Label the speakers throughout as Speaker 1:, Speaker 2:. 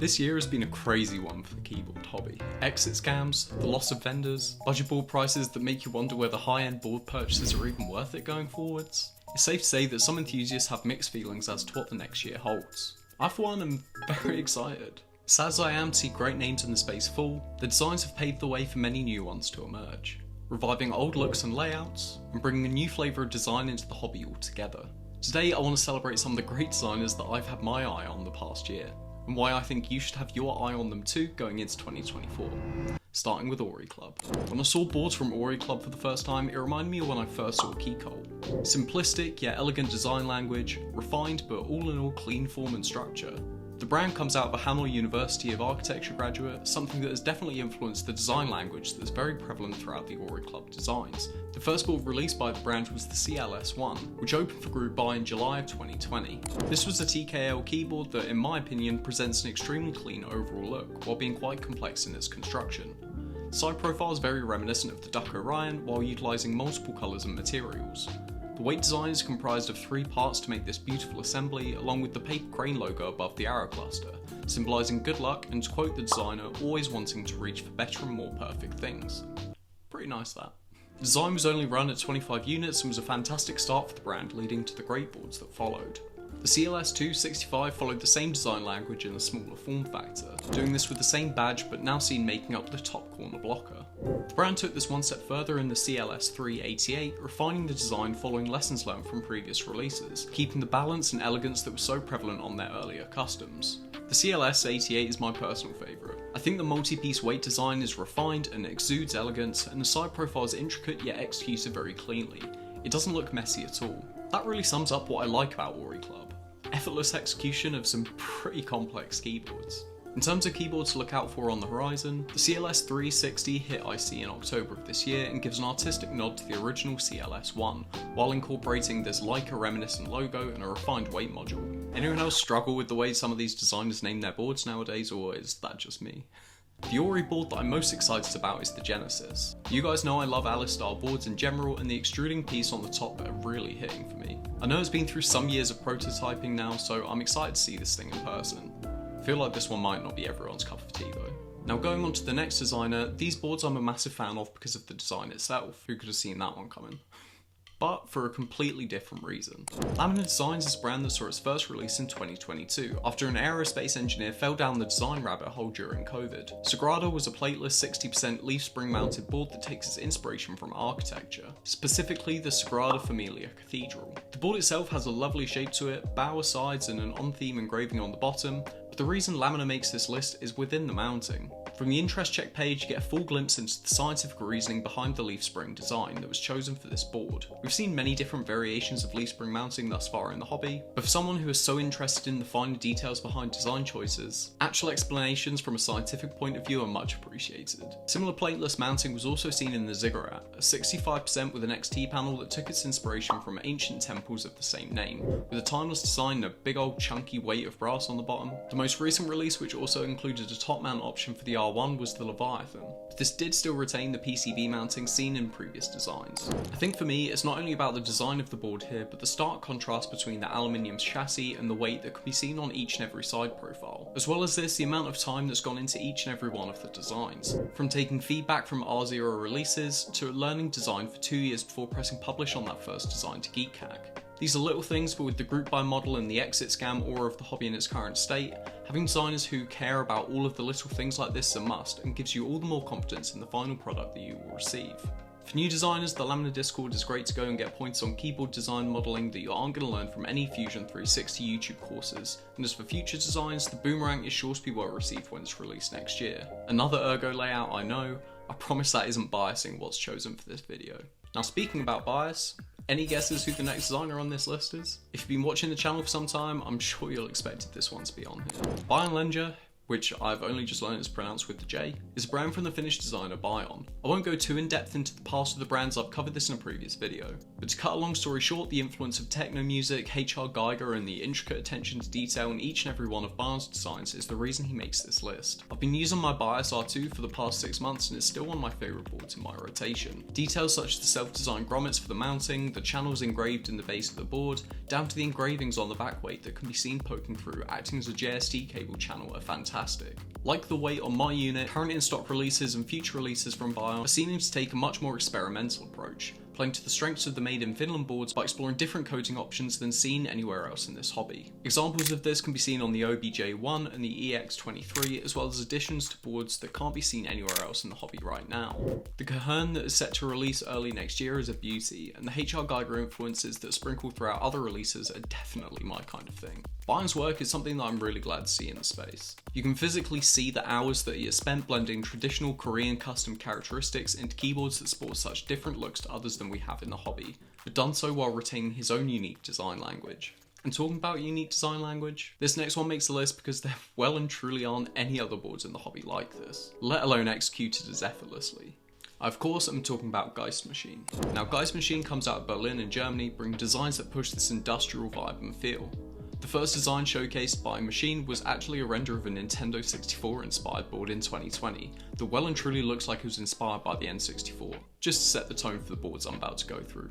Speaker 1: This year has been a crazy one for the keyboard hobby. Exit scams, the loss of vendors, budget board prices that make you wonder whether high-end board purchases are even worth it going forwards. It's safe to say that some enthusiasts have mixed feelings as to what the next year holds. I for one am very excited. Sad as I am to see great names in the space fall, the designs have paved the way for many new ones to emerge, reviving old looks and layouts, and bringing a new flavour of design into the hobby altogether. Today I want to celebrate some of the great designers that I've had my eye on the past year, and why I think you should have your eye on them too going into 2024. Starting with Ori Club. When I saw boards from Ori Club for the first time, it reminded me of when I first saw Keycole. Simplistic yet elegant design language, refined but all in all clean form and structure. The brand comes out of a Hanoi University of Architecture graduate, something that has definitely influenced the design language that's very prevalent throughout the Ori Club designs. The first board released by the brand was the CLS1, which opened for group buy in July of 2020. This was a TKL keyboard that, in my opinion, presents an extremely clean overall look, while being quite complex in its construction. The side profile is very reminiscent of the Duck Orion, while utilising multiple colours and materials. The weight design is comprised of 3 parts to make this beautiful assembly, along with the paper crane logo above the arrow cluster, symbolising good luck and, to quote the designer, always wanting to reach for better and more perfect things. Pretty nice that. The design was only run at 25 units and was a fantastic start for the brand, leading to the great boards that followed. The CLS265 followed the same design language in a smaller form factor, doing this with the same badge but now seen making up the top corner blocker. The brand took this one step further in the CLS388, refining the design following lessons learned from previous releases, keeping the balance and elegance that was so prevalent on their earlier customs. The CLS88 is my personal favourite. I think the multi-piece weight design is refined and exudes elegance, and the side profile is intricate yet executed very cleanly. It doesn't look messy at all. That really sums up what I like about Ori Club. Effortless execution of some pretty complex keyboards. In terms of keyboards to look out for on the horizon, the CLS360 hit IC in October of this year and gives an artistic nod to the original CLS1, while incorporating this Leica reminiscent logo and a refined weight module. Anyone else struggle with the way some of these designers name their boards nowadays, or is that just me? The Ori board that I'm most excited about is the Genesis. You guys know I love Alice style boards in general, and the extruding piece on the top are really hitting for me. I know it's been through some years of prototyping now, so I'm excited to see this thing in person. I feel like this one might not be everyone's cup of tea though. Now going on to the next designer, these boards I'm a massive fan of because of the design itself. Who could have seen that one coming? But for a completely different reason. Lamina Designs is a brand that saw its first release in 2022, after an aerospace engineer fell down the design rabbit hole during COVID. Sagrada was a plateless 60% leaf spring mounted board that takes its inspiration from architecture, specifically the Sagrada Familia Cathedral. The board itself has a lovely shape to it, bower sides and an on-theme engraving on the bottom, but the reason Lamina makes this list is within the mounting. From the interest check page, you get a full glimpse into the scientific reasoning behind the leaf spring design that was chosen for this board. We've seen many different variations of leaf spring mounting thus far in the hobby, but for someone who is so interested in the finer details behind design choices, actual explanations from a scientific point of view are much appreciated. Similar plateless mounting was also seen in the Ziggurat, a 65% with an XT panel that took its inspiration from ancient temples of the same name, with a timeless design and a big old chunky weight of brass on the bottom. The most recent release, which also included a top mount option for the R1, was the Leviathan, but this did still retain the PCB mounting seen in previous designs. I think for me, it's not only about the design of the board here, but the stark contrast between the aluminium chassis and the weight that can be seen on each and every side profile. As well as this, the amount of time that's gone into each and every one of the designs. From taking feedback from R0 releases, to learning design for 2 years before pressing publish on that first design to GeekHack. These are little things, but with the group buy model and the exit scam aura of the hobby in its current state, having designers who care about all of the little things like this is a must, and gives you all the more confidence in the final product that you will receive. For new designers, the Lamina Discord is great to go and get points on keyboard design modelling that you aren't going to learn from any Fusion 360 YouTube courses, and as for future designs, the Boomerang is sure to be well received when it's released next year. Another ergo layout, I know. I promise that isn't biasing what's chosen for this video. Now speaking about bias, any guesses who the next designer on this list is? If you've been watching the channel for some time, I'm sure you'll expect this one to be on here. Bion, which I've only just learned is pronounced with the J, is a brand from the Finnish designer Bion. I won't go too in depth into the past of the brands, I've covered this in a previous video. But to cut a long story short, the influence of techno music, H.R. Geiger and the intricate attention to detail in each and every one of Bion's designs is the reason he makes this list. I've been using my Bias R2 for the past 6 months and it's still one of my favourite boards in my rotation. Details such as the self-designed grommets for the mounting, the channels engraved in the base of the board, down to the engravings on the back weight that can be seen poking through, acting as a JST cable channel are fantastic. fantastic. Like the weight on my unit, current in-stock releases and future releases from Bion are seeming to take a much more experimental approach, playing to the strengths of the made in Finland boards by exploring different coating options than seen anywhere else in this hobby. Examples of this can be seen on the OBJ1 and the EX23, as well as additions to boards that can't be seen anywhere else in the hobby right now. The Cairn that is set to release early next year is a beauty, and the HR Geiger influences that sprinkle throughout other releases are definitely my kind of thing. Bion's work is something that I'm really glad to see in the space. You can physically see the hours that he has spent blending traditional Korean custom characteristics into keyboards that sport such different looks to others than we have in the hobby, but done so while retaining his own unique design language. And talking about unique design language, this next one makes the list because there well and truly aren't any other boards in the hobby like this, let alone executed as effortlessly. I of course am talking about Geist Machine. Now Geist Machine comes out of Berlin in Germany, bringing designs that push this industrial vibe and feel. The first design showcased by Machine was actually a render of a Nintendo 64 inspired board in 2020 that well and truly looks like it was inspired by the N64, just to set the tone for the boards I'm about to go through.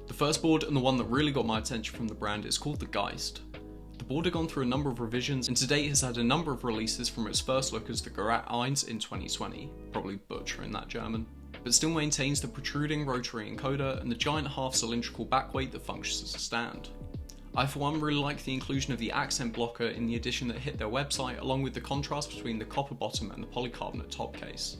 Speaker 1: The first board, and the one that really got my attention from the brand, is called the Geist. The board had gone through a number of revisions and to date has had a number of releases from its first look as the Gerät 1 in 2020, probably butchering that German, but still maintains the protruding rotary encoder and the giant half-cylindrical backweight that functions as a stand. I for one really like the inclusion of the accent blocker in the edition that hit their website, along with the contrast between the copper bottom and the polycarbonate top case.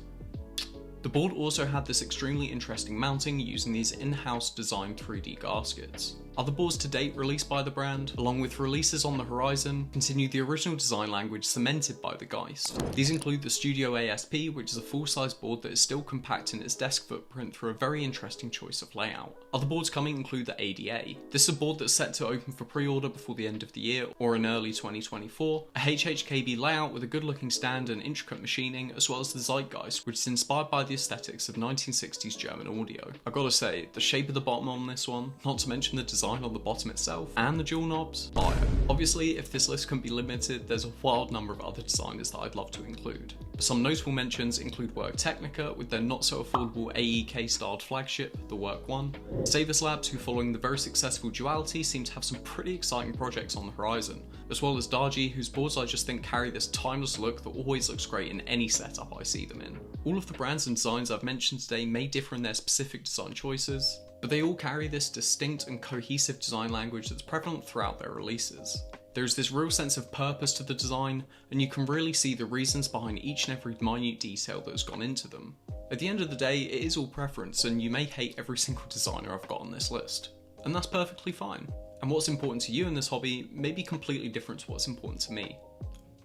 Speaker 1: The board also had this extremely interesting mounting using these in-house designed 3D gaskets. Other boards to date released by the brand, along with releases on the horizon, continue the original design language cemented by the Geist. These include the Studio ASP, which is a full-size board that is still compact in its desk footprint through a very interesting choice of layout. Other boards coming include the ADA. This is a board that's set to open for pre-order before the end of the year, or in early 2024, a HHKB layout with a good-looking stand and intricate machining, as well as the Zeitgeist, which is inspired by the aesthetics of 1960s German audio. I've got to say, the shape of the bottom on this one, not to mention the design on the bottom itself, and the dual knobs, Bion. Obviously, if this list couldn't be limited, there's a wild number of other designers that I'd love to include. Some notable mentions include Work Technica with their not so affordable AEK styled flagship, the Work 1, Savers Labs, who following the very successful Duality seem to have some pretty exciting projects on the horizon, as well as Darji, whose boards I just think carry this timeless look that always looks great in any setup I see them in. All of the brands and designs I've mentioned today may differ in their specific design choices, but they all carry this distinct and cohesive design language that's prevalent throughout their releases. There's this real sense of purpose to the design, and you can really see the reasons behind each and every minute detail that has gone into them. At the end of the day, it is all preference, and you may hate every single designer I've got on this list, and that's perfectly fine. And what's important to you in this hobby may be completely different to what's important to me,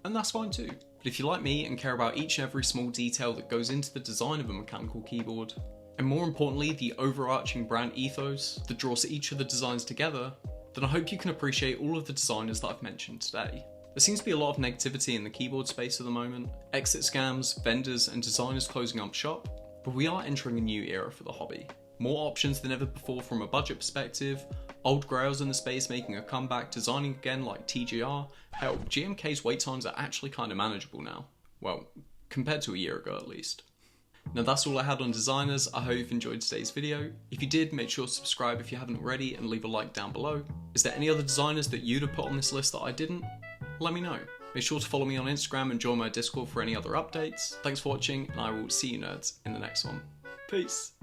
Speaker 1: and that's fine too. But if you like me and care about each and every small detail that goes into the design of a mechanical keyboard, and more importantly the overarching brand ethos that draws each of the designs together, then I hope you can appreciate all of the designers that I've mentioned today. There seems to be a lot of negativity in the keyboard space at the moment, exit scams, vendors and designers closing up shop, but we are entering a new era for the hobby. More options than ever before from a budget perspective, old grails in the space making a comeback, designing again like TGR, hell, GMK's wait times are actually kind of manageable now. Well, compared to a year ago at least. Now that's all I had on designers. I hope you've enjoyed today's video. If you did, make sure to subscribe if you haven't already and leave a like down below. Is there any other designers that you'd have put on this list that I didn't? Let me know. Make sure to follow me on Instagram and join my Discord for any other updates. Thanks for watching, and I will see you nerds in the next one. Peace!